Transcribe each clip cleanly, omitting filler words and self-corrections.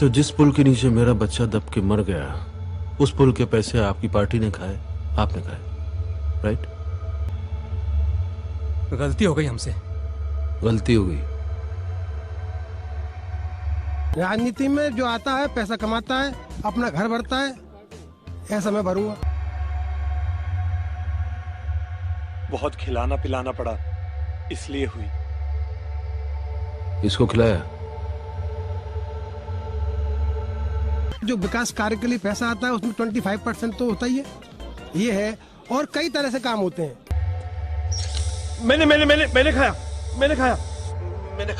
तो जिस पुल के नीचे मेरा बच्चा दब के मर गया, उस पुल के पैसे आपकी पार्टी ने खाए, आपने खाए, राइट? गलती हो गई हमसे। गलती हो गई। राजनीति में जो आता है पैसा कमाता है, अपना घर भरता है, ऐसा मैं भरूंगा। बहुत खिलाना पिलाना पड़ा, इसलिए हुई। इसको खिलाया? जो विकास कार्य के लिए पैसा आता है उसमें 25% तो होता ही है, ये है। और कई तरह से काम होते हैं। मैंने खाया, मैंने खाया, मैंने खाया, मैंने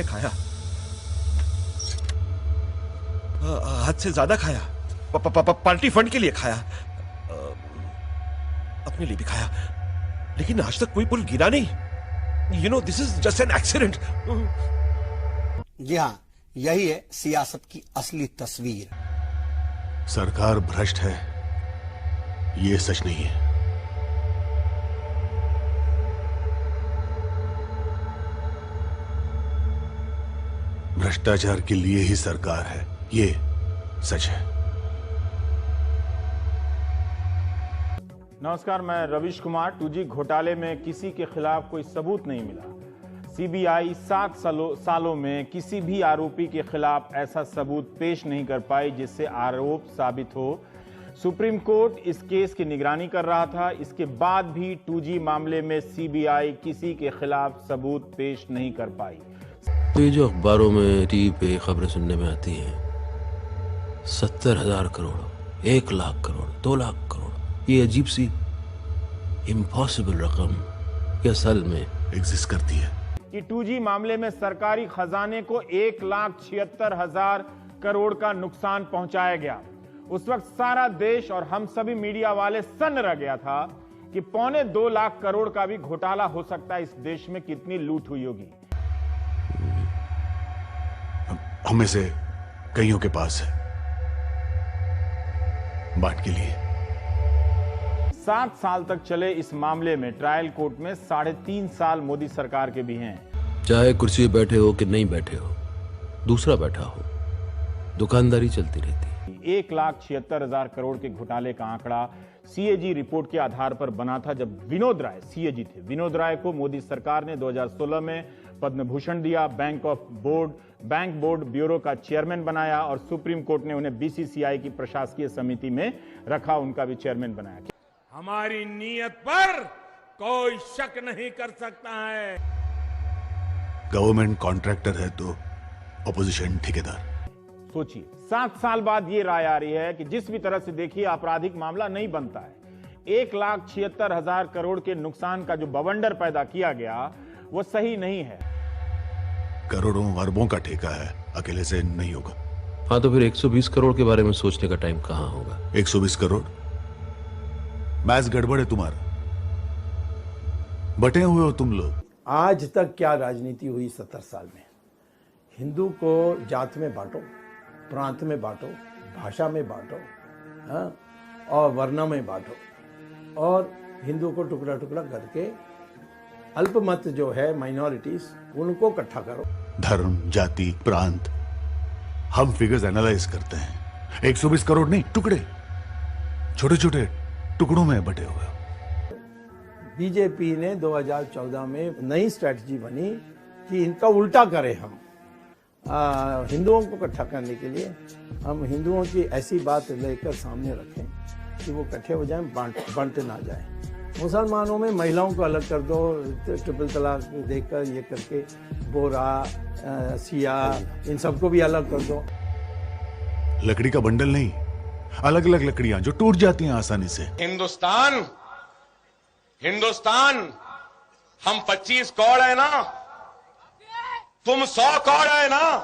खाया, हद से ज्यादा खाया। पार्टी फंड के लिए खाया, अपने लिए भी खाया, लेकिन आज तक कोई पुल गिरा नहीं। This is just an accident. जी हाँ, यही है सियासत की असली तस्वीर। सरकार भ्रष्ट है, ये सच नहीं है। भ्रष्टाचार के लिए ही सरकार है, ये सच है। नमस्कार, मैं रविश कुमार। 2G घोटाले में किसी के खिलाफ कोई सबूत नहीं मिला। सीबीआई 7 सालों में किसी भी आरोपी के खिलाफ ऐसा सबूत पेश नहीं कर पाई जिससे आरोप साबित हो। सुप्रीम कोर्ट इस केस की निगरानी कर रहा था। इसके बाद भी 2G मामले में सीबीआई किसी के खिलाफ सबूत पेश नहीं कर पाई। तो ये जो अखबारों में, टीवी पे खबरें सुनने में आती हैं, 70,000 करोड़, 1 लाख करोड़, 2 लाख करोड़, ये अजीब सी इम्पॉसिबल रकम ये असल में एग्जिस्ट करती है कि 2G मामले में सरकारी खजाने को 1,76,000 करोड़ का नुकसान पहुंचाया गया। उस वक्त सारा देश और हम सभी मीडिया वाले सन्न रह गया था कि 2.25 लाख करोड़ का भी घोटाला हो सकता है। इस देश में कितनी लूट हुई होगी। हमें से कईयों के पास है बांट के लिए। 7 साल तक चले इस मामले में ट्रायल कोर्ट में 3.5 साल मोदी सरकार के भी हैं। चाहे कुर्सी पे बैठे हो कि नहीं बैठे हो, दूसरा बैठा हो, दुकानदारी चलती रहती है। 1,76,000 करोड़ के घोटाले का आंकड़ा सीएजी रिपोर्ट के आधार पर बना था जब विनोद राय सीएजी थे। विनोद राय को मोदी सरकार ने 2016 में पद्म भूषण दिया, बैंक बोर्ड ब्यूरो का चेयरमैन बनाया और सुप्रीम कोर्ट ने उन्हें बीसीसीआई की प्रशासकीय समिति में रखा, उनका भी चेयरमैन बनाया। हमारी नीयत पर कोई शक नहीं कर सकता है। गवर्नमेंट कॉन्ट्रैक्टर है तो ऑपोजिशन ठेकेदार। सोचिए, 7 साल बाद ये राय आ रही है कि जिस भी तरह से देखिए आपराधिक मामला नहीं बनता है। 1,76,000 करोड़ के नुकसान का जो बवंडर पैदा किया गया वो सही नहीं है। करोड़ों अरबों का ठेका है, अकेले से नहीं होगा। हाँ, तो फिर 120 करोड़ के बारे में सोचने का टाइम कहां होगा? 120 करोड़? मैच गड़बड़ है तुम्हारा, बटे हुए हो तुम लोग। आज तक क्या राजनीति हुई 70 साल में? हिंदू को जात में बांटो, प्रांत में बांटो, भाषा में बांटो, हाँ, और वर्ण में बांटो, और हिंदू को टुकड़ा टुकड़ा करके अल्पमत जो है माइनॉरिटीज, उनको इकट्ठा करो। धर्म, जाति, प्रांत, हम फिगर्स एनालाइज करते हैं। 120 करोड़ नहीं, टुकड़े, छोटे छोटे टुकड़ों में बटे हुए। बीजेपी ने 2014 में नई स्ट्रेटजी बनी कि इनका उल्टा करें हम। हिंदुओं को इकट्ठा करने के लिए हम हिंदुओं की ऐसी बात लेकर सामने रखें कि वो इकट्ठे हो जाएं, बंट ना जाए। मुसलमानों में महिलाओं को अलग कर दो, ट्रिपल तलाक देकर ये करके, बोरा, सिया, इन सबको भी अलग कर दो। लकड़ी का बंडल नहीं, अलग अलग लकड़ियां जो टूट जाती हैं आसानी से। हिंदुस्तान हम 25 करोड़ है ना, तुम 100 करोड़ है ना।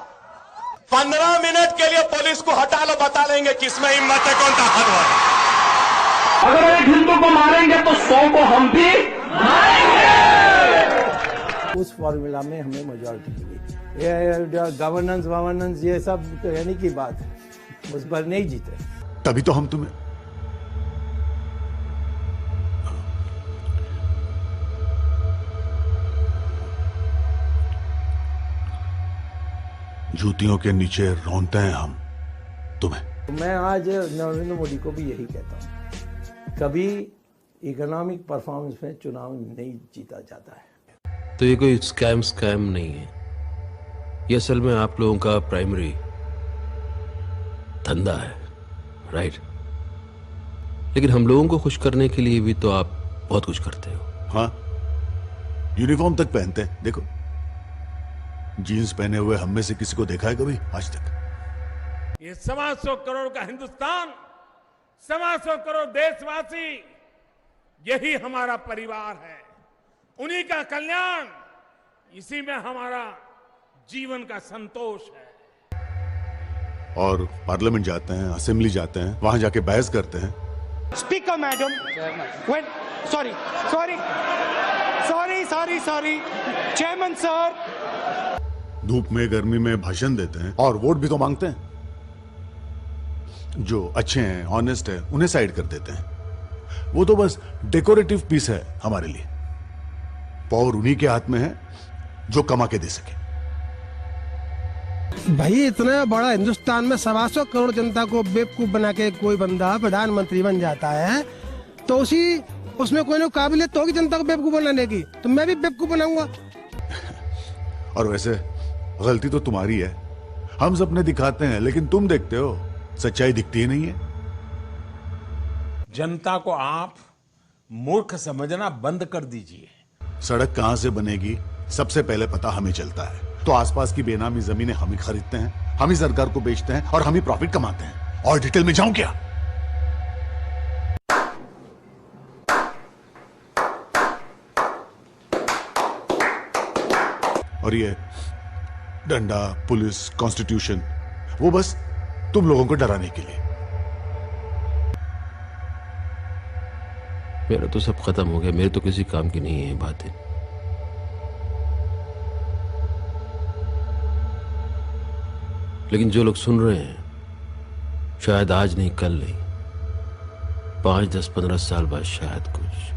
15 मिनट के लिए पुलिस को हटा लो, बता लेंगे किसमें हिम्मत है, कौन ताकतवर है। अगर एक हिंदू को मारेंगे तो 100 को हम भी मारेंगे। उस फॉर्मूला में हमें मेजॉरिटी मिली। ये गवर्नेंस ये सब कहने की बात है, उस पर नहीं जीते। तभी तो हम तुम्हें जूतियों के नीचे रौंदते हैं हम तुम्हें। मैं आज नरेंद्र मोदी को भी यही कहता हूँ, कभी इकोनॉमिक परफॉर्मेंस में चुनाव नहीं जीता जाता है। तो ये कोई स्कैम नहीं है, ये असल में आप लोगों का प्राइमरी धंधा है, राइट? लेकिन हम लोगों को खुश करने के लिए भी तो आप बहुत कुछ करते हो। हाँ, यूनिफॉर्म तक पहनते हैं। देखो, जीन्स पहने हुए हम में से किसी को देखा है कभी आज तक? ये 125 करोड़ का हिंदुस्तान, 125 करोड़ देशवासी, यही हमारा परिवार है। उन्हीं का कल्याण, इसी में हमारा जीवन का संतोष है। और पार्लियामेंट जाते हैं, असेंबली जाते हैं, वहां जाके बहस करते हैं। Speaker madam, sorry chairman sir. धूप में गर्मी में भाषण देते हैं और वोट भी तो मांगते हैं। जो अच्छे हैं, ऑनेस्ट है, उन्हें साइड कर देते हैं। वो तो बस डेकोरेटिव पीस है हमारे लिए। पावर उन्हीं के हाथ में है जो कमा के दे सके। भाई इतना बड़ा हिंदुस्तान में 125 करोड़ जनता को बेवकूफ बना के कोई बंदा प्रधानमंत्री बन जाता है, तो उसमें कोई ना काबिलियत तो होगी जनता को बेवकूफ बनाने की, तो मैं भी बेवकूफ बनाऊंगा। और वैसे गलती तो तुम्हारी है। हम सपने दिखाते हैं लेकिन तुम देखते हो, सच्चाई दिखती ही नहीं है। जनता को आप मूर्ख समझना बंद कर दीजिए। सड़क कहां से बनेगी सबसे पहले पता हमें चलता है, तो आसपास की बेनामी जमीनें हम ही खरीदते हैं, हम ही सरकार को बेचते हैं और हम ही प्रॉफिट कमाते हैं। और डिटेल में जाऊं क्या? और ये डंडा, पुलिस, कॉन्स्टिट्यूशन, वो बस तुम लोगों को डराने के लिए। मेरा तो सब खत्म हो गया, मेरे तो किसी काम की नहीं है बातें। लेकिन जो लोग सुन रहे हैं, शायद आज नहीं कल नहीं, 5, 10, 15 साल बाद शायद कुछ